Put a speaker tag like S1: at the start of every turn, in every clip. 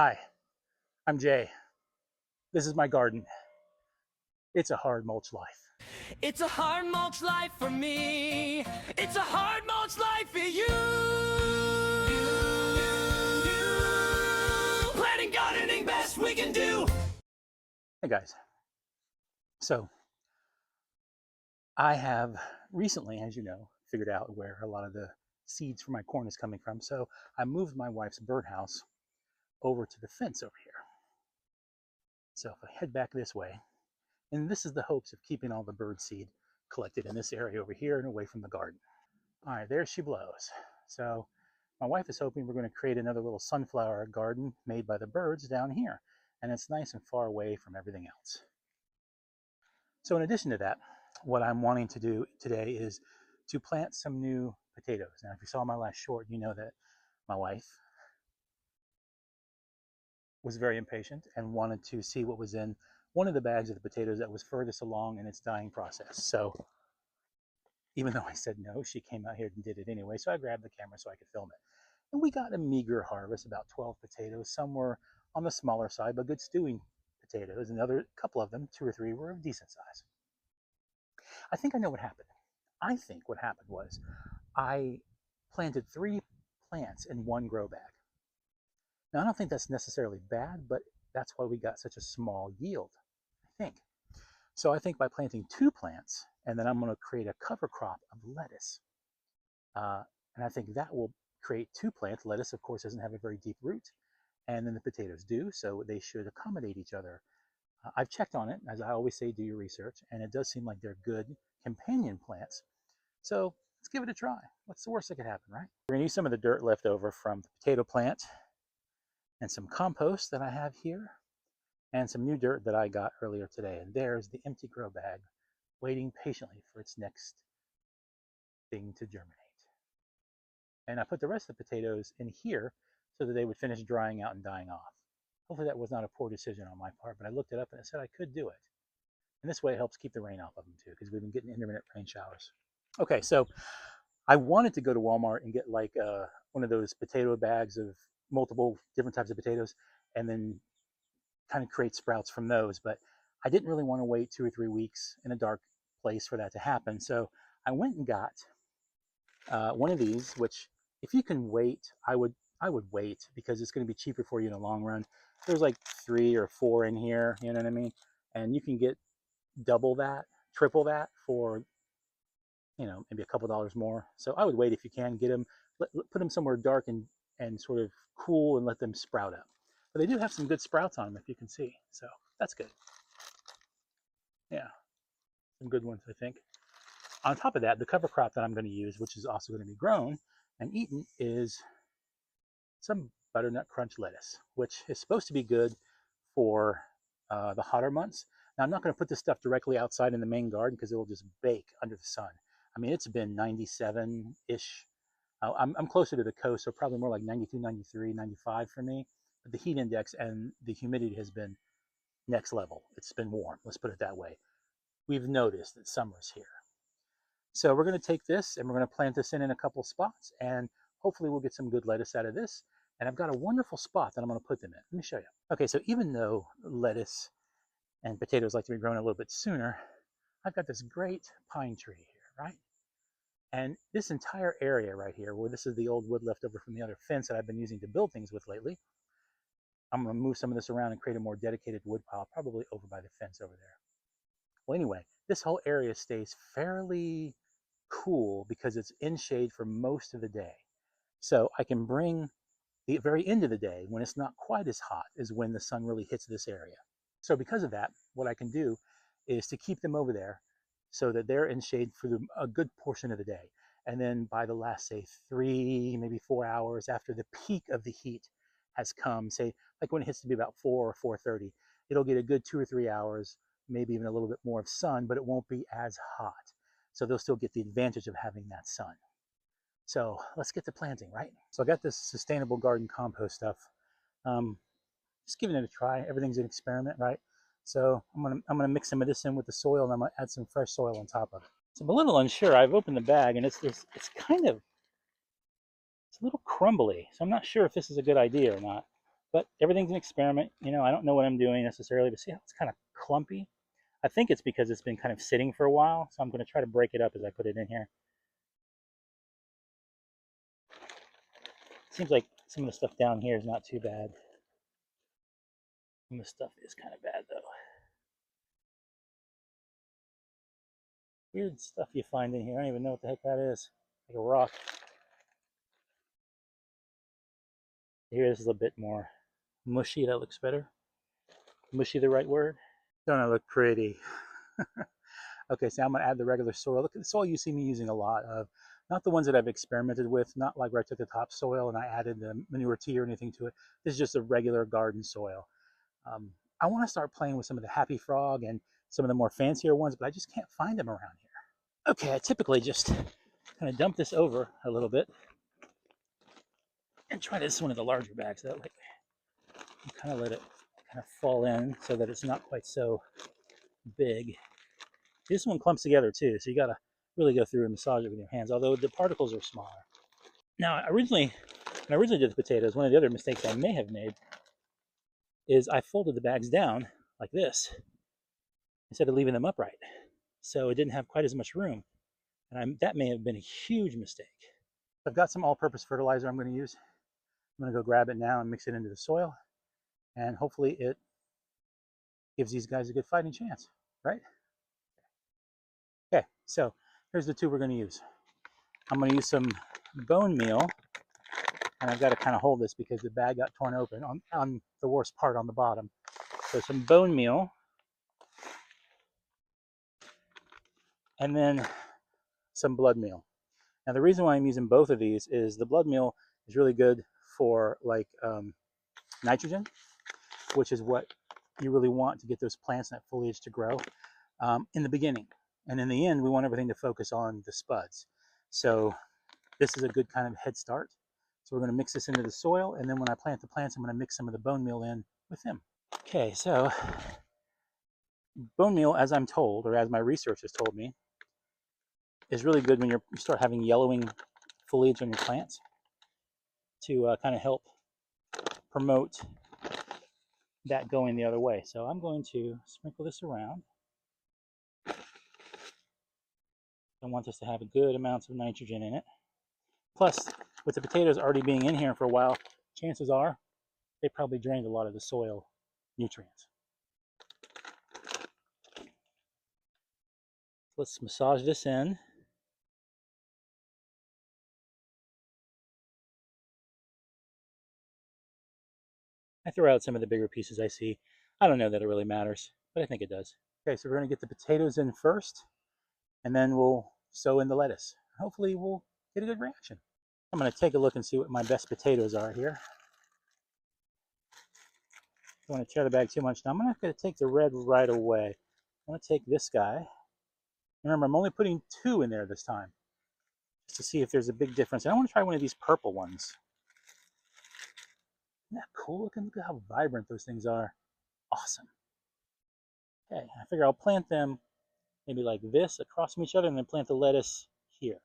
S1: Hi, I'm Jay. This is my garden. It's a hard mulch life.
S2: It's a hard mulch life for me. It's a hard mulch life for you. Planting, gardening, best we can do.
S1: Hey guys. So, I have recently, as you know, figured out where a lot of the seeds for my corn is coming from. So, I moved my wife's birdhouse over to the fence over here. So, if I head back this way, and this is the hopes of keeping all the bird seed collected in this area over here and away from the garden. All right, there she blows. So my wife is hoping we're going to create another little sunflower garden made by the birds down here. And it's nice and far away from everything else. So in addition to that, what I'm wanting to do today is to plant some new potatoes. Now, if you saw my last short, you know that my wife was very impatient and wanted to see what was in one of the bags of the potatoes that was furthest along in its dying process. So even though I said no, she came out here and did it anyway. So I grabbed the camera so I could film it. And we got a meager harvest, about 12 potatoes. Some were on the smaller side, but good stewing potatoes. Another couple of them, two or three, were of decent size. I think I know what happened. I think what happened was I planted 3 plants in one grow bag. Now, I don't think that's necessarily bad, but that's why we got such a small yield, I think. So I think by planting 2 plants, and then I'm going to create a cover crop of lettuce. And I think that will create 2 plants. Lettuce, of course, doesn't have a very deep root, and then the potatoes do, so they should accommodate each other. I've checked on it. As I always say, do your research, and it does seem like they're good companion plants. So let's give it a try. What's the worst that could happen, right? We're going to use some of the dirt left over from the potato plant and some compost that I have here and some new dirt that I got earlier today. And there's the empty grow bag waiting patiently for its next thing to germinate. And I put the rest of the potatoes in here so that they would finish drying out and dying off. Hopefully that was not a poor decision on my part, but I looked it up and it said I could do it. And this way it helps keep the rain off of them too, because we've been getting intermittent rain showers. Okay, so I wanted to go to Walmart and get like one of those potato bags of multiple different types of potatoes and then kind of create sprouts from those, but I didn't really want to wait 2 or 3 weeks in a dark place for that to happen. So I went and got one of these, which if you can wait, I would wait because it's going to be cheaper for you in the long run. There's like 3 or 4 in here, you know what I mean? And you can get double that, triple that for, maybe a couple dollars more. So I would wait if you can get them, put them somewhere dark and sort of cool and let them sprout up. But they do have some good sprouts on them, if you can see. So that's good. Yeah, some good ones, I think. On top of that, the cover crop that I'm going to use, which is also going to be grown and eaten, is some butternut crunch lettuce, which is supposed to be good for the hotter months. Now, I'm not going to put this stuff directly outside in the main garden because it will just bake under the sun. I mean, it's been 97-ish. I'm closer to the coast, so probably more like 92, 93, 95 for me. But the heat index and the humidity has been next level. It's been warm, let's put it that way. We've noticed that summer's here. So we're going to take this and we're going to plant this in a couple spots, and hopefully we'll get some good lettuce out of this. And I've got a wonderful spot that I'm going to put them in. Let me show you. Okay, so even though lettuce and potatoes like to be grown a little bit sooner, I've got this great pine tree here, right? And this entire area right here, where this is the old wood left over from the other fence that I've been using to build things with lately, I'm going to move some of this around and create a more dedicated wood pile, probably over by the fence over there. Well, anyway, this whole area stays fairly cool because it's in shade for most of the day. So I can bring the very end of the day, when it's not quite as hot, is when the sun really hits this area. So because of that, what I can do is to keep them over there so that they're in shade for a good portion of the day. And then by the last, say, 3, maybe 4 hours after the peak of the heat has come, say, like when it hits to be about 4 or 4:30, it'll get a good 2 or 3 hours, maybe even a little bit more of sun, but it won't be as hot. So they'll still get the advantage of having that sun. So let's get to planting, right? So I got this sustainable garden compost stuff. Just giving it a try. Everything's an experiment, right? So I'm gonna mix some of this in with the soil, and I'm gonna add some fresh soil on top of it. So I'm a little unsure. I've opened the bag, and it's a little crumbly. So I'm not sure if this is a good idea or not. But everything's an experiment. You know, I don't know what I'm doing necessarily, but see how it's kind of clumpy? I think it's because it's been kind of sitting for a while, so I'm going to try to break it up as I put it in here. Seems like some of the stuff down here is not too bad. Some of the stuff is kind of bad, though. Weird stuff you find in here. I don't even know what the heck that is. Like a rock. Here, this is a bit more mushy. That looks better. Mushy, the right word? Don't I look pretty? Okay, so I'm going to add the regular soil. Look at the soil you see me using a lot of. Not the ones that I've experimented with, not like where I took the topsoil and I added the manure tea or anything to it. This is just a regular garden soil. Um, I want to start playing with some of the Happy Frog and some of the more fancier ones, but I just can't find them around here. Okay, I typically just kind of dump this over a little bit and try this one of the larger bags. That way, kind of let it kind of fall in so that it's not quite so big. This one clumps together too, so you got to really go through and massage it with your hands, although the particles are smaller. Now, when I originally did the potatoes, one of the other mistakes I may have made is I folded the bags down like this instead of leaving them upright. So it didn't have quite as much room. And that may have been a huge mistake. I've got some all-purpose fertilizer I'm going to use. I'm going to go grab it now and mix it into the soil. And hopefully it gives these guys a good fighting chance, right? Okay, so here's the two we're going to use. I'm going to use some bone meal. And I've got to kind of hold this because the bag got torn open on the worst part on the bottom. So some bone meal. And then some blood meal. Now the reason why I'm using both of these is the blood meal is really good for like nitrogen, which is what you really want to get those plants and that foliage to grow in the beginning. And in the end, we want everything to focus on the spuds. So this is a good kind of head start. So we're going to mix this into the soil, and then when I plant the plants, I'm going to mix some of the bone meal in with them. Okay, so bone meal, as I'm told, or as my research has told me, is really good when you start having yellowing foliage on your plants to kind of help promote that going the other way. So I'm going to sprinkle this around. I want this to have a good amounts of nitrogen in it. Plus, with the potatoes already being in here for a while, chances are they probably drained a lot of the soil nutrients. Let's massage this in. I throw out some of the bigger pieces I see. I don't know that it really matters, but I think it does. Okay, so we're going to get the potatoes in first, and then we'll sow in the lettuce. Hopefully we'll get a good reaction. I'm going to take a look and see what my best potatoes are here. Don't want to tear the bag too much. Now I'm not going to take the red right away. I'm going to take this guy. Remember, I'm only putting 2 in there this time, just to see if there's a big difference. And I want to try one of these purple ones. Isn't that cool looking? Look at how vibrant those things are. Awesome. Okay, I figure I'll plant them maybe like this across from each other and then plant the lettuce here.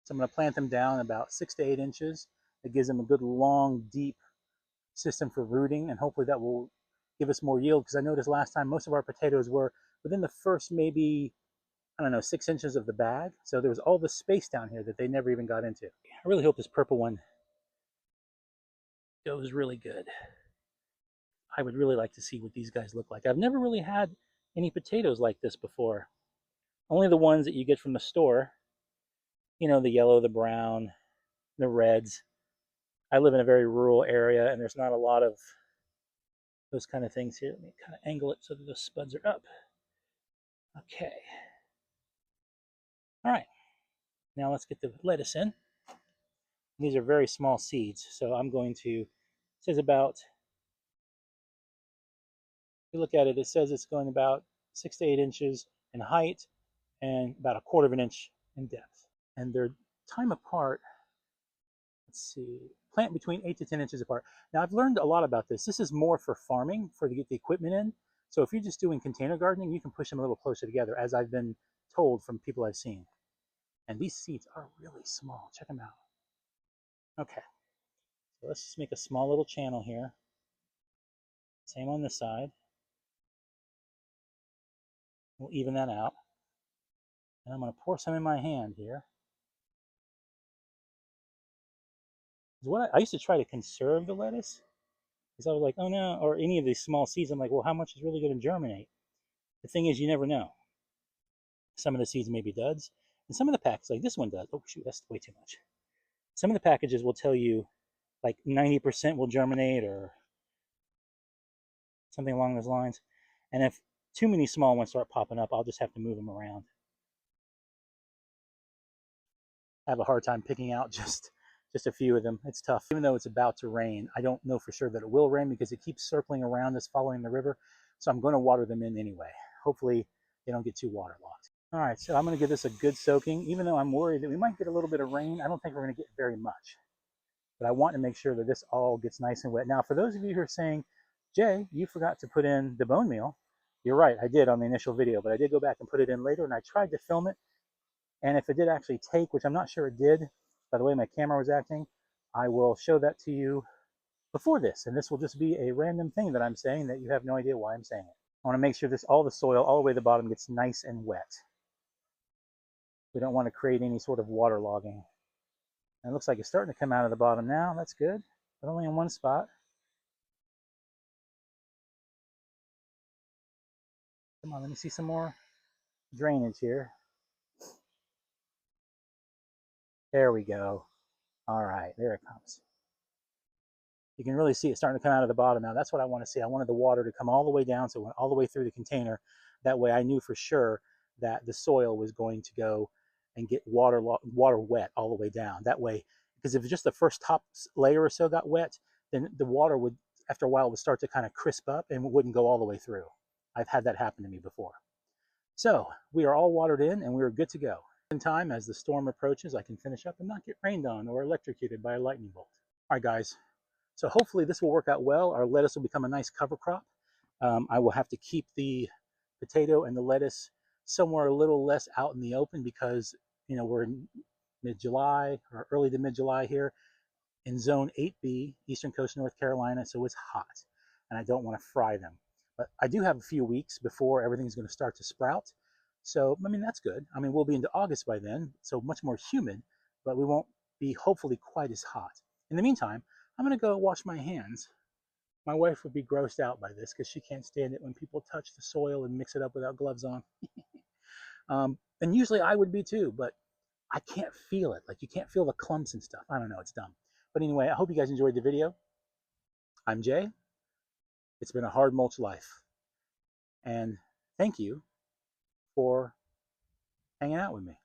S1: So I'm going to plant them down about 6 to 8 inches. It gives them a good long, deep system for rooting, and hopefully that will give us more yield, because I noticed last time most of our potatoes were within the first maybe, I don't know, 6 inches of the bag. So there was all this space down here that they never even got into. I really hope this purple one goes really good. I would really like to see what these guys look like. I've never really had any potatoes like this before. Only the ones that you get from the store. You know, the yellow, the brown, the reds. I live in a very rural area, and there's not a lot of those kind of things here. Let me kind of angle it so that the spuds are up. Okay. All right. Now let's get the lettuce in. These are very small seeds, so I'm going to, it says about, if you look at it, it says it's going about 6 to 8 inches in height and about 1/4 of an inch in depth. And they're time apart, let's see, plant between 8 to 10 inches apart. Now I've learned a lot about this. This is more for farming, for to get the equipment in. So if you're just doing container gardening, you can push them a little closer together, as I've been told from people I've seen. And these seeds are really small. Check them out. Okay. Let's just make a small little channel here. Same on this side. We'll even that out. And I'm going to pour some in my hand here. I used to try to conserve the lettuce because I was like, oh no, or any of these small seeds. I'm like, well, how much is really going to germinate? The thing is, you never know. Some of the seeds may be duds, and some of the packs, like this one does. Oh shoot, that's way too much. Some of the packages will tell you like 90% will germinate or something along those lines. And if too many small ones start popping up, I'll just have to move them around. I have a hard time picking out just a few of them. It's tough. Even though it's about to rain, I don't know for sure that it will rain because it keeps circling around us following the river. So I'm going to water them in anyway. Hopefully they don't get too waterlogged. All right, so I'm going to give this a good soaking. Even though I'm worried that we might get a little bit of rain, I don't think we're going to get very much. But I want to make sure that this all gets nice and wet. Now, for those of you who are saying, Jay, you forgot to put in the bone meal. You're right, I did on the initial video, but I did go back and put it in later, and I tried to film it. And if it did actually take, which I'm not sure it did, by the way my camera was acting, I will show that to you before this. And this will just be a random thing that I'm saying that you have no idea why I'm saying it. I want to make sure all the soil all the way to the bottom gets nice and wet. We don't want to create any sort of waterlogging. And it looks like it's starting to come out of the bottom now. That's good, but only in one spot. Come on, let me see some more drainage here. There we go. All right, there it comes. You can really see it starting to come out of the bottom now. That's what I want to see. I wanted the water to come all the way down, so it went all the way through the container. That way I knew for sure that the soil was going to go and get water wet all the way down. That way, because if just the first top layer or so got wet, then the water would, after a while, would start to kind of crisp up and it wouldn't go all the way through. I've had that happen to me before. So we are all watered in and we are good to go. In time, as the storm approaches, I can finish up and not get rained on or electrocuted by a lightning bolt. All right, guys. So hopefully this will work out well. Our lettuce will become a nice cover crop. I will have to keep the potato and the lettuce somewhere a little less out in the open because, you know, we're in mid-July or early to mid-July here in zone 8B, Eastern Coast, North Carolina, so it's hot and I don't want to fry them. But I do have a few weeks before everything's going to start to sprout. So, I mean, that's good. I mean, we'll be into August by then, so much more humid, but we won't be hopefully quite as hot. In the meantime, I'm going to go wash my hands. My wife would be grossed out by this because she can't stand it when people touch the soil and mix it up without gloves on. And usually I would be too, but I can't feel it. Like you can't feel the clumps and stuff. I don't know, it's dumb. But anyway, I hope you guys enjoyed the video. I'm Jay. It's been a hard mulch life. And thank you for hanging out with me.